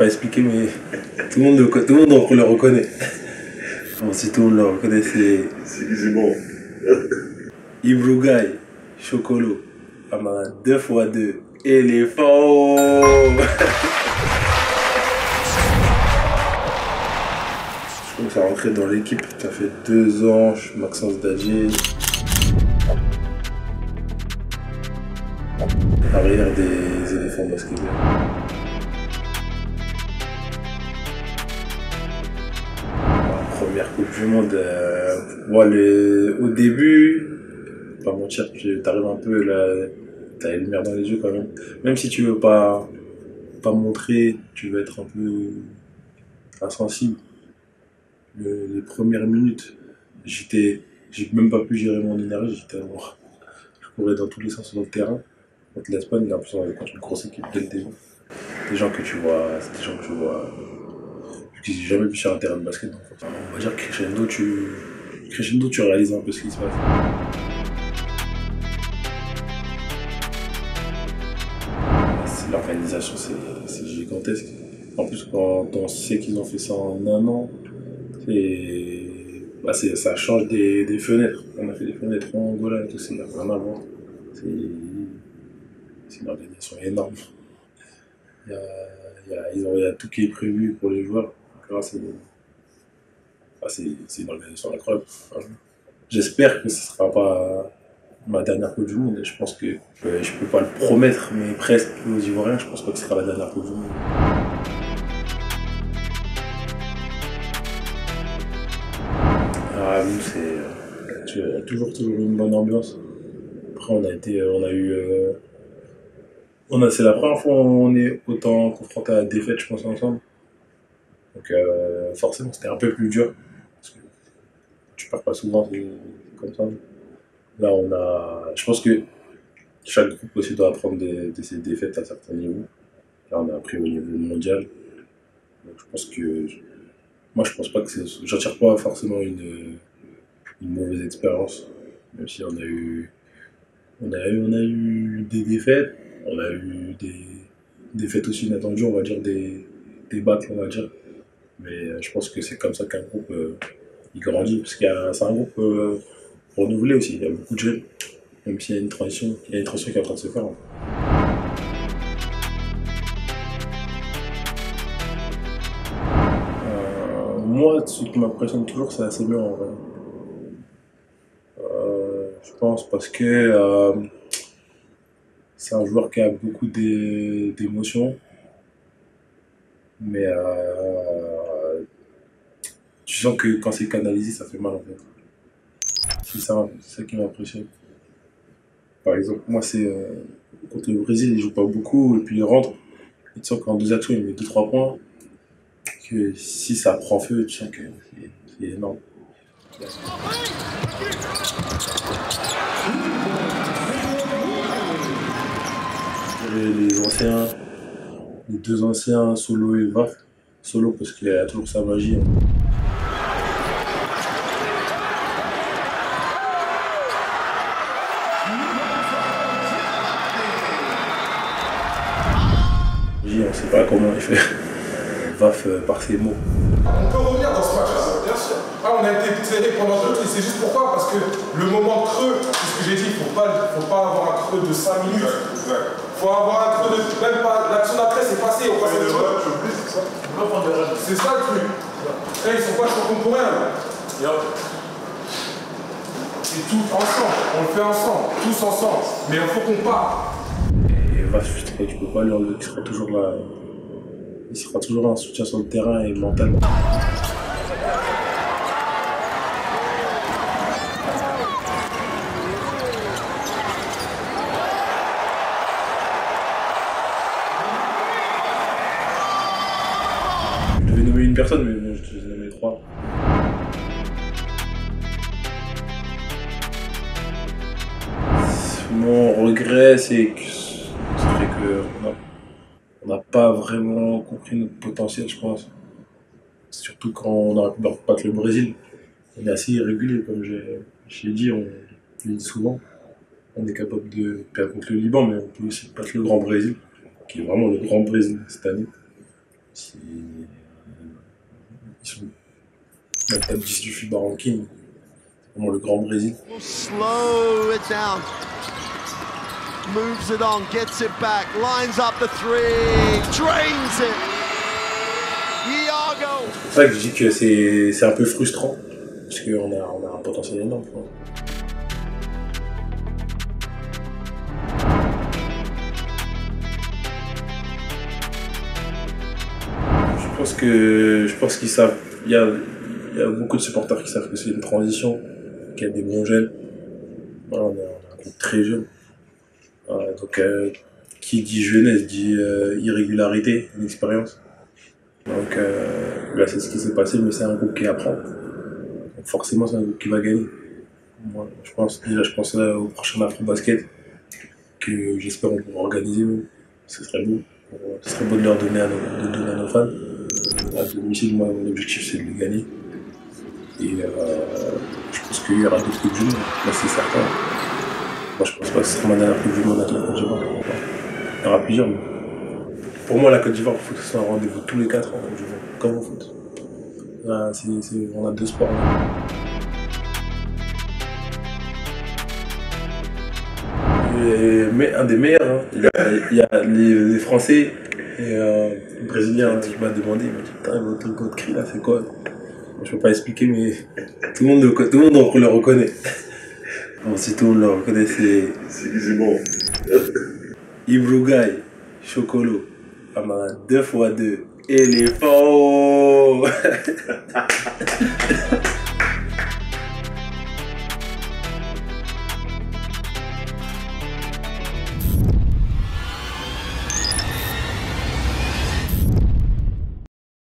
pas expliquer, mais tout le monde le reconnaît. Bon, si tout le monde le reconnaît, C'est bon. Ibrougaï, Chocolo, Amara 2x2, éléphant. Je trouve que ça rentrait dans l'équipe. Ça fait 2 ans, je suis Maxence Dadjié. Arrière des éléphants basketball. Première Coupe du Monde, au début, pas mentir, t'arrives un peu là, t'as les lumières dans les yeux quand même. Même si tu veux pas montrer, tu veux être un peu insensible. Les premières minutes, j'ai même pas pu gérer mon énergie, je courais dans tous les sens sur le terrain. Contre l'Espagne, et en plus on avait contre une grosse équipe dès le début. C'est des gens que tu vois, que j'ai jamais vu sur un terrain de basket. Donc, on va dire que crescendo, tu réalises un peu ce qui se passe. L'organisation, c'est gigantesque. En plus, quand on sait qu'ils ont fait ça en 1 an, ça change des fenêtres. On a fait des fenêtres en Angola et tout, c'est rien à voir. C'est une organisation énorme. Il y a tout qui est prévu pour les joueurs. Donc là, c'est une organisation incroyable. J'espère que ce ne sera pas ma dernière Coupe du Monde. Je pense que je peux pas le promettre, mais presque aux Ivoiriens, je pense pas que ce sera la dernière Coupe du Monde. Ah, nous, c'est toujours une bonne ambiance. Après, c'est la première fois où on est autant confronté à la défaite, je pense, ensemble. Donc, forcément, c'était un peu plus dur. Parce que tu perds pas souvent, c'est comme ça. Là, je pense que chaque groupe aussi doit apprendre de ses défaites à certains niveaux. Là, on a appris au niveau mondial. Donc, je pense pas que j'en tire pas forcément une mauvaise expérience. Même si on a eu des défaites, on a eu des défaites aussi inattendues, on va dire, des bacs, on va dire. Mais je pense que c'est comme ça qu'un groupe il grandit, parce c'est un groupe renouvelé aussi, il y a beaucoup de jeunes, même s'il y a une transition qui est en train de se faire. Moi, ce qui m'impressionne toujours, c'est assez bien en vrai. Je pense parce que c'est un joueur qui a beaucoup d'émotions, mais tu sens que quand c'est canalisé, ça fait mal en fait. C'est ça qui m'impressionne. Par exemple, moi, c'est contre le Brésil, il joue pas beaucoup, et puis il rentre. Et tu sens qu'en 2 actions, il met 2-3 points. Que si ça prend feu, tu sens que c'est énorme. Les 2 anciens, Solo et Vaf. Solo parce qu'il a toujours sa magie. On sait pas comment il fait. Vaf par ses mots. On peut revenir dans ce match, bien sûr. Ah, on a été serré pendant tout, et c'est juste pourquoi, parce que le moment creux, c'est ce que j'ai dit, il ne faut pas avoir un creux de 5 minutes. Il faut avoir un creux de. Même pas. L'action d'après, c'est passé, on passe à autre chose. C'est ça le truc. Là, ils sont pas champions pour rien. C'est tout ensemble, on le fait ensemble, tous ensemble. Mais il faut qu'on part. Et Vaf, tu peux pas lui enlever, il sera toujours là. Il sera toujours un soutien sur le terrain et mentalement. Je devais nommer une personne, mais bon, je te ai nommé 3. Mon regret, c'est qu'on n'a pas vraiment compris notre potentiel, je pense. Surtout quand on aurait pu battre le Brésil. On est assez irrégulier, comme j'ai dit, on le dit souvent. On est capable de perdre contre le Liban, mais on peut aussi battre le Grand Brésil, qui est vraiment le Grand Brésil cette année. Ils sont dans le top 10 du FIBA ranking. Vraiment le grand Brésil. Slow it down. Moves it on, gets it back, lines up the three, drains it. Iago. C'est pour ça que je dis que c'est un peu frustrant. Parce qu'on a un potentiel énorme. Je pense qu'ils savent. Il y a beaucoup de supporters qui savent que c'est une transition, qu'il y a des bons jeunes. Voilà, on a un groupe très jeune. Voilà, donc, qui dit jeunesse dit irrégularité, inexpérience. Donc là, c'est ce qui s'est passé, mais c'est un groupe qui apprend. Donc forcément, c'est un groupe qui va gagner. Moi, je pense au prochain Afro-Basket que j'espère on pourra organiser. Ce serait beau. Ce serait beau de leur donner à nos fans. À domicile, moi, mon objectif, c'est de les gagner. Et je pense qu'il y aura d'autres Coupes du Monde, là c'est certain. Moi, je pense pas que ce sera ma dernière Coupe du Monde avec la Côte d'Ivoire. Il y aura plusieurs, mais pour moi, la Côte d'Ivoire, il faut que ce soit un rendez-vous tous les 4 ans, comme au foot. Là, on a deux sports. Là. Mais un des meilleurs, hein. Il y a les Français et le Brésilien qui m'a demandé, il m'a dit putain, votre cri là, c'est quoi? Je peux pas expliquer, mais tout le monde le reconnaît. Bon, si tout le monde le reconnaît, c'est bon. Ibrougaï, Chocolo, Amara 2x2, éléphant.